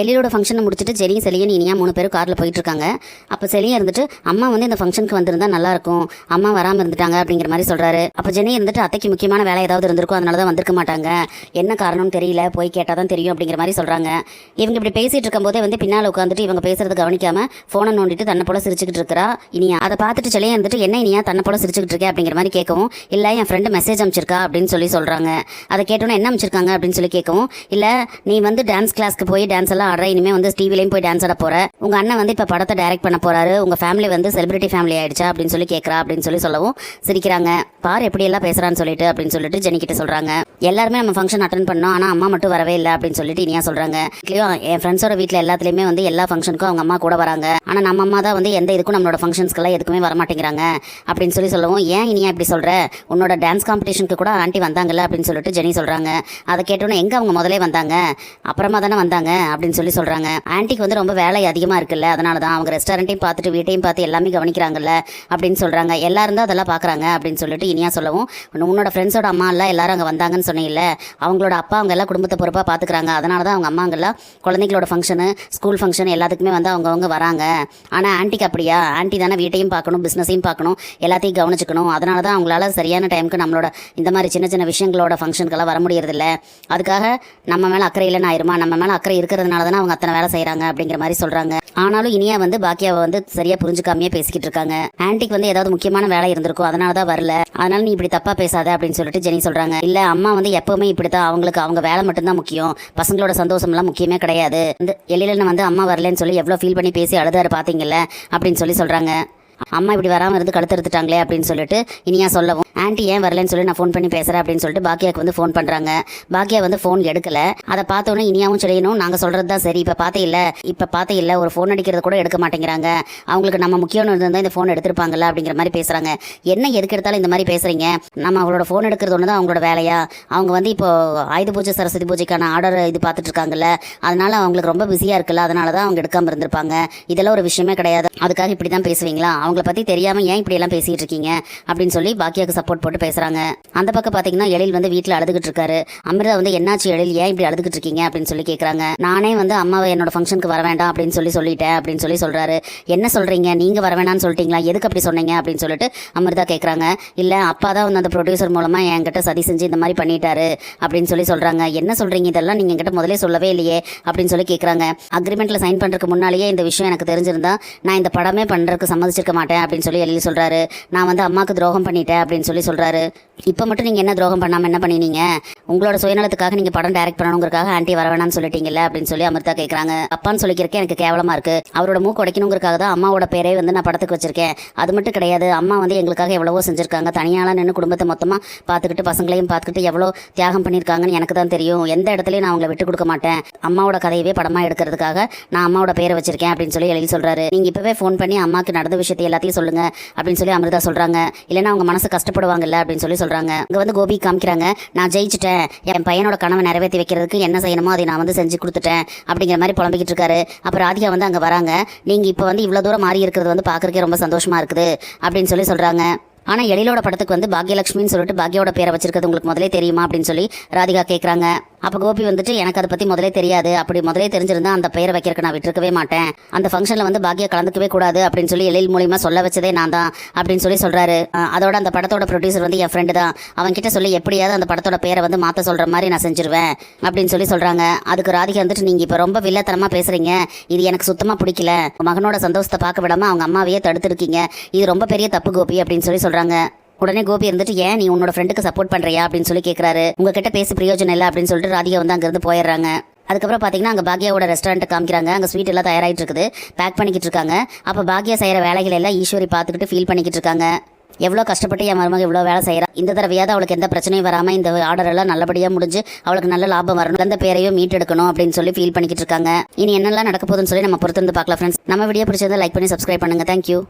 எழிலோட ஃபங்க்ஷனை முடிச்சுட்டு ஜெனியும் செலியன் இனியா 3 பேரும் காரில் போயிட்டு இருக்காங்க. அப்போ செலியன் இருந்துட்டு அம்மா வந்து இந்த ஃபங்க்ஷனுக்கு வந்திருந்தா நல்லாயிருக்கும், அம்மா வராமல் இருந்துட்டாங்க அப்படிங்கிற மாதிரி சொல்கிறாரு. அப்போ ஜெனி இருந்துட்டு அத்தைக்கு முக்கியமான வேலை ஏதாவது இருந்திருக்கும், அதனால தான் வந்திருக்க மாட்டாங்க, என்ன காரணம்னு தெரியல, போய் கேட்டால் தான் தெரியும் அப்படிங்கிற மாதிரி சொல்கிறாங்க. இவங்க இப்படி பேசிகிட்டு இருக்கும்போதே வந்து பின்னால் உட்காந்துட்டு இவங்க பேசுறது கவனிக்காமல் ஃபோனை நோண்டிட்டு தன்னை போல சிரிச்சுக்கிட்டு இருக்கிறா இனியா. அதை பார்த்துட்டு செலியன் இருந்துட்டு என்ன இனியா தன்னை போல சிரிச்சுக்கிட்டு இருக்கேன் அப்படிங்கிற மாதிரி கேட்கவும், இல்லை என் ஃப்ரெண்டு மெசேஜ் அனுப்பிச்சிருக்கா அப்படின்னு சொல்லி சொல்கிறாங்க. அதை கேட்டோன்னே என்ன அனுப்பிச்சிருக்காங்க அப்படின்னு சொல்லி கேட்கவும், இல்லை நீ வந்து டான்ஸ் கிளாஸ்க்கு போய் டான்ஸ் எல்லாம் ஆடுற, இனிமேல் வந்து டிவிலையும் போய் டான்ஸ் ஆட போற, உங்க அண்ணன் வந்து இப்போ படத்தை டைரக்ட் பண்ண போறாரு, உங்க ஃபேமிலி வந்து செலிபிரிட்டி ஃபேமிலி ஆயிடுச்சா அப்படின்னு சொல்லி கேட்கறா அப்படின்னு சொல்லி சொல்லவும் சிரிக்கிறாங்க. பார் எப்படி எல்லாம் பேசுறான்னு சொல்லிட்டு அப்படின்னு சொல்லிட்டு ஜெனி கிட்ட சொல்றாங்க. எல்லாருமே நம்ம ஃபங்க்ஷன் அட்டன் பண்ணோம், ஆனால் அம்மா மட்டும் வரவே இல்லை அப்படின்னு சொல்லிட்டு இனியா சொல்றாங்க. என் ஃப்ரெண்ட்ஸோட வீட்டில் எல்லாத்துலேயுமே வந்து எல்லா ஃபங்க்ஷனுக்கும் அவங்க அம்மா கூட வராங்க, ஆனால் நம்ம அம்மா தான் வந்து எந்த இதுக்கும் நம்மளோட ஃபங்க்ஷன்ஸ்க்கெல்லாம் எதுக்குமே வரமாட்டேங்கிறாங்க அப்படின்னு சொல்லி சொல்லவும், ஏன் இனியா இப்படி சொல்ற, உன்னோட டான்ஸ் காம்படிஷனுக்கு கூட ஆண்டி வந்தாங்கல்ல அப்படின்னு சொல்லிட்டு ஜெனி சொல்றாங்க. அதை கேட்டோன்னே எங்க அவங்க முதலே வந்தாங்க, அப்புறமா தானே வந்தாங்க அப்படின்னு சொல்லி சொல்றாங்க. ஆன்ட்டிக்கு வந்து ரொம்ப வேலை அதிகமாக இருக்குல்ல, அதனால தான் அவங்க ரெஸ்டாரண்ட்டையும் பார்த்துட்டு வீட்டையும் பார்த்து எல்லாமே கவனிக்கிறாங்கல்ல அப்படின்னு சொல்கிறாங்க. எல்லாரும் தான் அதெல்லாம் பார்க்குறாங்க அப்படின்னு சொல்லிட்டு இனியா சொல்லவும், உன்னோட ஃப்ரெண்ட்ஸோட அம்மா எல்லாம் எல்லாரும் அங்கே வந்தாங்கன்னு சொன்னீங்கல்ல, அவங்களோட அப்பா அவங்க எல்லாம் குடும்பத்தை பொறுப்பாக பார்த்துக்கிறாங்க, அதனால தான் அவங்க அம்மாங்கெல்லாம் குழந்தைங்களோட ஃபங்க்ஷனு ஸ்கூல் ஃபங்க்ஷன் எல்லாத்துக்குமே வந்து அவங்கவுங்க வராங்க. ஆனால் ஆன்ட்டிக்கு அப்படியா, ஆன்ட்டி தானே வீட்டையும் பார்க்கணும், பிஸ்னஸையும் பார்க்கணும், எல்லாத்தையும் கவனிச்சுக்கணும், அதனால தான் அவங்களால சரியான டைமுக்கு நம்மளோட இந்த மாதிரி சின்ன சின்ன விஷயங்களோட ஃபங்க்ஷனுக்கெல்லாம் வர முடியறதில்ல, அதுக்காக நம்ம மேலே அக்கறை இல்லைன்னு ஆயிருமா, நம்ம மேலே அக்கறை இருக்கிறதுனால தானே அவங்க அத்தனை வேலை செய்கிறாங்க அப்படிங்கிற மாதிரி சொல்கிறாங்க. ஆனாலும் இனியா வந்து பாக்கியாவை வந்து சரியாக புரிஞ்சுக்காமையே பேசிக்கிட்டு இருக்காங்க. ஆன்ட்டிக்கு வந்து ஏதாவது முக்கியமான வேலை இருந்திருக்கும், அதனால தான் வரல, அதனால நீ இப்படி தப்பா பேசாத அப்படின்னு சொல்லிட்டு ஜெனி சொல்றாங்க. இல்ல அம்மா வந்து எப்பவுமே இப்படித்தான், அவங்களுக்கு அவங்க வேலை மட்டும்தான் முக்கியம், பசங்களோட சந்தோஷம் எல்லாம் முக்கியமே கிடையாது. இந்த எழிலன்னு வந்து அம்மா வரலன்னு சொல்லி எவ்வளவு ஃபீல் பண்ணி பேசி அழுதாரு பாத்தீங்கல்ல அப்படின்னு சொல்லி சொல்றாங்க. அம்மா இப்படி வராமல் இருந்து கழுத்தெடுத்துட்டாங்களே அப்படின்னு சொல்லிட்டு இனியா சொல்லவும், ஆன்ட்டி ஏன் வரலன்னு சொல்லி நான் ஃபோன் பண்ணி பேசுகிறேன் அப்படின்னு சொல்லிட்டு பாக்கியாவுக்கு வந்து ஃபோன் பண்ணுறாங்க. பாக்கியா வந்து ஃபோன் எடுக்கலை. அதை பார்த்தோன்னே இனியாவும் செய்யணும், நாங்கள் சொல்கிறது தான் சரி, இப்போ பார்த்தே இல்லை ஒரு ஃபோன் அடிக்கிறது கூட எடுக்க மாட்டேங்கிறாங்க, அவங்களுக்கு நம்ம முக்கியம்னு இருந்தால் இந்த ஃபோன் எடுத்திருப்பாங்கல்ல அப்படிங்கிற மாதிரி பேசுகிறாங்க. என்ன எதுக்கு எடுத்தாலும் இந்த மாதிரி பேசுகிறீங்க, நம்ம அவங்களோட ஃபோன் எடுக்கிறது ஒன்று தான் அவங்களோட வேலையா, அவங்க வந்து இப்போ ஆயுத பூஜை சரஸ்வதி பூஜைக்கான ஆர்டர் இது பார்த்துட்டு இருக்காங்கல்ல, அதனால அவங்களுக்கு ரொம்ப பிஸியாக இருக்குல்ல, அதனால தான் அவங்க எடுக்காமல் இருந்திருப்பாங்க, இதெல்லாம் ஒரு விஷயமே கிடையாது, அதுக்காக இப்படி தான் பேசுவீங்களா, அவங்கள பற்றி தெரியாமல் ஏன் இப்படி எல்லாம் பேசிகிட்டு இருக்கீங்க அப்படின்னு சொல்லி பாக்கியாவுக்கு சப்போர்ட் போட்டு பேசுகிறாங்க. அந்த பக்கம் பார்த்தீங்கன்னா எழில் வந்து வீட்டில் அழுதுகிட்டு இருக்காரு. அமிர்தா வந்து என்னாச்சு எழில், ஏன் இப்படி அழுதுகிட்டு இருக்கீங்க அப்படின்னு சொல்லி கேட்குறாங்க. நானே வந்து அம்மாவை என்னோட ஃபங்க்ஷனுக்கு வர வேண்டாம் அப்படின்னு சொல்லிட்டேன் அப்படின்னு சொல்லி சொல்கிறாரு. என்ன சொல்கிறீங்க, நீங்கள் வர வேணாம்னு சொல்லிட்டீங்களா, எதுக்கு அப்படி சொன்னீங்க அப்படின்னு சொல்லிட்டு அமிர்தா கேட்குறாங்க. இல்லை அப்பா தான் வந்து அந்த ப்ரொடியூசர் மூலமாக என்கிட்ட சதி செஞ்சு இந்த மாதிரி பண்ணிட்டாரு அப்படின்னு சொல்லி சொல்கிறாங்க. என்ன சொல்கிறீங்க, இதெல்லாம் நீங்கள் என்கிட்ட முதலே சொல்லவே இல்லையே அப்படின்னு சொல்லி கேட்குறாங்க. அக்ரிமெண்ட்டில் சைன் பண்ணுறதுக்கு முன்னாலேயே இந்த விஷயம் எனக்கு தெரிஞ்சிருந்தா நான் இந்த படமே பண்ணுறதுக்கு சம்மதிச்சிருக்க மாட்டேன் அப்படின்னு சொல்லி எழில் சொல்கிறாரு. நான் வந்து அம்மாவுக்கு துரோகம் பண்ணிட்டேன் அப்படின்னு சொல்லி சொல்கிறாரு. இப்போ மட்டும் நீங்கள் என்ன துரோகம் பண்ணாமல் என்ன பண்ணினீங்க, உங்களோட சுயநலத்துக்காக நீங்கள் படம் டைரக்ட் பண்ணணுங்கிறக்காக ஆன்ட்டி வர வேணாம்னு சொல்லிட்டீங்கல்ல அப்படின்னு சொல்லி அமிர்தா கேட்குறாங்க. அப்பான்னு சொல்லிக்கிறக்கே எனக்கு கேவலமாக இருக்குது, அவரோட மூக்கு உடைக்கணுங்கிறக்காக தான் அம்மாவோட பேரே வந்து நான் படத்துக்கு வச்சிருக்கேன், அது மட்டும் கிடையாது, அம்மா வந்து எங்களுக்காக எவ்வளவோ செஞ்சுருக்காங்க, தனியாலாம் நின்று குடும்பத்தை மொத்தமாக பார்த்துக்கிட்டு பசங்களையும் பார்த்துக்கிட்டு எவ்வளோ தியாகம் பண்ணியிருக்காங்கன்னு எனக்கு தான் தெரியும், எந்த இடத்துலையும் நான் அவங்களை விட்டு கொடுக்க மாட்டேன், அம்மாவோட கதையவே படமாக எடுக்கிறதுக்காக நான் அம்மாவோட பேரை வச்சிருக்கேன் அப்படின்னு சொல்லி எழுதி சொல்கிறாரு. நீங்கள் இப்போவே ஃபோன் பண்ணி அம்மாவுக்கு நடந்த விஷயத்தை எல்லாத்தையும் சொல்லுங்க அப்படின்னு சொல்லி அமிர்தா சொல்கிறாங்க. இல்லைன்னா அவங்க மனசு கஷ்டப்படுவாங்கல்ல அப்படின்னு சொல்லி சொல்கிறாங்க. இங்கே வந்து கோபி காமிக்கிறாங்க, நான் ஜெயிச்சிட்டேன், என் பையனோட கனவை நிறைவேற்றி வைக்கிறதுக்கு என்ன செய்யணுமோ அதை நான் வந்து செஞ்சு கொடுத்துட்டேன் அப்படிங்கிற மாதிரி புலம்பிக்கிட்டு இருக்காரு. அப்புறம் ராதிகா வந்து அங்கே வராங்க. நீங்கள் இப்போ வந்து இவ்வளோ தூரம் மாறி இருக்கிறது வந்து பார்க்குறக்கே ரொம்ப சந்தோஷமாக இருக்குது அப்படின்னு சொல்லி சொல்கிறாங்க. ஆனால் எழிலோட படத்துக்கு வந்து பாக்யலட்சுமின்னு சொல்லிட்டு பாக்யாவோட பேரை வச்சிருக்கிறது உங்களுக்கு முதலே தெரியுமா அப்படின்னு சொல்லி ராதிகா கேட்குறாங்க. அப்போ கோபி வந்துட்டு எனக்கு அதை பற்றி முதலே தெரியாது, அப்படி முதலே தெரிஞ்சிருந்தா அந்த பெயரை வைக்கிறதுக்கு நான் விட்டுருக்கவே மாட்டேன், அந்த ஃபங்க்ஷனில் வந்து பாக்யா கலந்துக்கவே கூடாது அப்படின்னு சொல்லி எழில் மூலியமாக சொல்ல வச்சதே நான் தான் அப்படின்னு சொல்லி சொல்கிறாரு. அதோட அந்த படத்தோட ப்ரொடியூசர் வந்து என் ஃப்ரெண்டு தான், அவன்கிட்ட சொல்லி எப்படியாவது அந்த படத்தோட பேரை வந்து மாற்ற சொல்கிற மாதிரி நான் செஞ்சிருவேன் அப்படின்னு சொல்லி சொல்கிறாங்க. அதுக்கு ராதிகா வந்துட்டு நீங்கள் இப்போ ரொம்ப வில்லத்தனமாக பேசுகிறீங்க, இது எனக்கு சுத்தமாக பிடிக்கல, மகனோட சந்தோஷத்தை பார்க்க விடாமல் அவங்க அம்மாவையே தடுத்துருக்கீங்க, இது ரொம்ப பெரிய தப்பு கோபி அப்படின்னு சொல்லி சொல்கிறாங்க. உடனே கோபி இருந்துட்டு ஏன் நீ உன்னோட ஃப்ரெண்டுக்கு சப்போர்ட் பண்ணுறியா அப்படின்னு சொல்லி கேட்குறாரு. உங்ககிட்ட பேசி பிரயோஜனம் இல்லை அப்படின்னு சொல்லிட்டு ராதிகா வந்து அங்கேருந்து போயிடுறாங்க. அதுக்கப்புறம் பார்த்தீங்கன்னா அங்கே பாக்யாவோட ரெஸ்டாரண்ட் காமிக்கிறாங்க. அங்கே ஸ்வீட் எல்லாம் தயாராகிட்டு இருக்குது, பேக் பண்ணிக்கிட்டு இருக்காங்க. அப்போ பாக்யா செய்கிற வேலைகள் எல்லாம் ஈஸ்வரி பார்த்துக்கிட்டு ஃபீல் பண்ணிக்கிட்டு இருக்காங்க. எவ்வளோ கஷ்டப்பட்டு என் மருமக இவ்வளோ வேலை செய்கிறா, இந்த தடவையாவது அவளுக்கு எந்த பிரச்சனையும் வராமல் இந்த ஆர்டர் எல்லாம் நல்லபடியாக முடிஞ்சு அவளுக்கு நல்ல லாபம் வரணும், அந்த பேரையும் மீட்டெடுக்கணும் அப்படின்னு சொல்லி ஃபீல் பண்ணிக்கிட்டு இருக்காங்க. இனி என்னெல்லாம் நடக்க போகுதுன்னு சொல்லி நம்ம பொறுத்திருந்து பார்க்கலாம் ஃப்ரெண்ட்ஸ். நம்ம வீடியோ பிடிச்சதை லைக் பண்ணி சப்ஸ்கிரைப் பண்ணுங்கள். தேங்க்யூ.